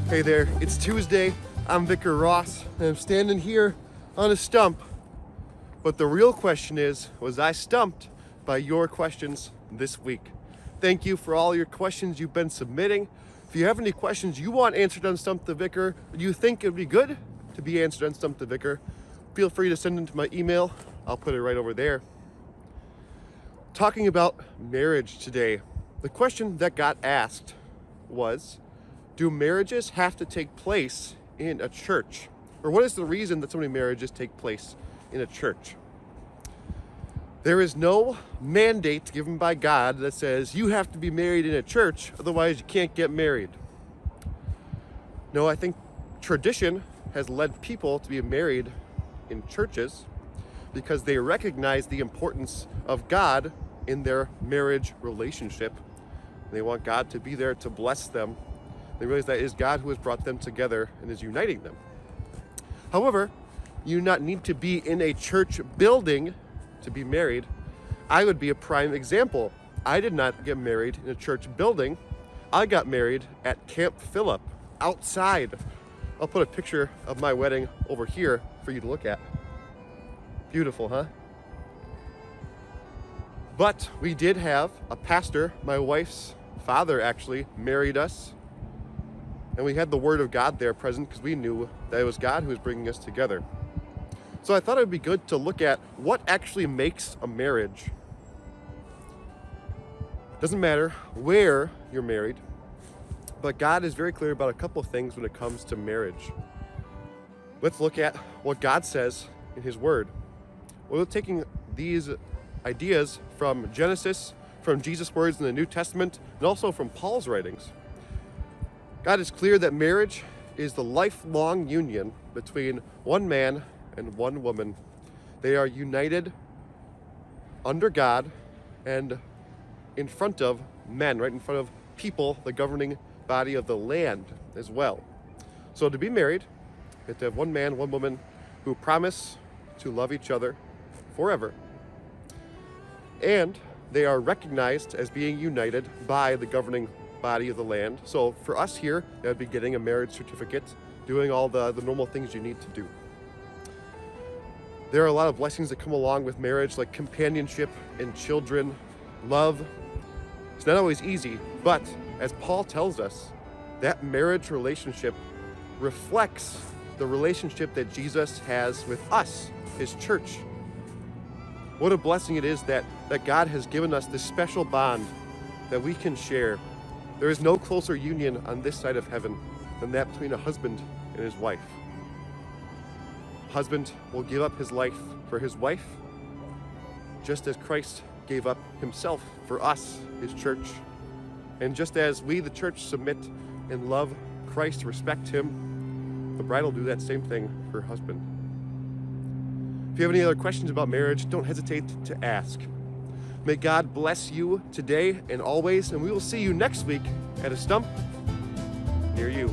Hey there, it's Tuesday. I'm Vicar Ross, and I'm standing here on a stump. But the real question is, was I stumped by your questions this week? Thank you for all your questions you've been submitting. If you have any questions you want answered on Stump the Vicar, or you think it would be good to be answered on Stump the Vicar, feel free to send them to my email. I'll put it right over there. Talking about marriage today, the question that got asked was, do marriages have to take place in a church? Or what is the reason that so many marriages take place in a church? There is no mandate given by God that says you have to be married in a church, otherwise you can't get married. No, I think tradition has led people to be married in churches because they recognize the importance of God in their marriage relationship. They want God to be there to bless them. They realize that it is God who has brought them together and is uniting them. However, you do not need to be in a church building to be married. I would be a prime example. I did not get married in a church building. I got married at Camp Phillip, outside. I'll put a picture of my wedding over here for you to look at. Beautiful, huh? But we did have a pastor, my wife's father actually, married us. And we had the word of God there present because we knew that it was God who was bringing us together. So I thought it would be good to look at what actually makes a marriage. It doesn't matter where you're married, but God is very clear about a couple of things when it comes to marriage. Let's look at what God says in His Word. We're taking these ideas from Genesis, from Jesus' words in the New Testament, and also from Paul's writings. God is clear that marriage is the lifelong union between one man and one woman. They are united under God and in front of men, right in front of people, the governing body of the land as well. So to be married, you have to have one man, one woman who promise to love each other forever. And they are recognized as being united by the governing body of the land. So for us here, that would be getting a marriage certificate, doing all the normal things you need to do. There are a lot of blessings that come along with marriage, like companionship and children, love. It's not always easy, but as Paul tells us, that marriage relationship reflects the relationship that Jesus has with us, His church. What a blessing it is that God has given us this special bond that we can share. There is no closer union on this side of heaven than that between a husband and his wife. A husband will give up his life for his wife, just as Christ gave up Himself for us, His church. And just as we, the church, submit and love Christ, respect Him, the bride will do that same thing for her husband. If you have any other questions about marriage, don't hesitate to ask. May God bless you today and always, and we will see you next week at a stump near you.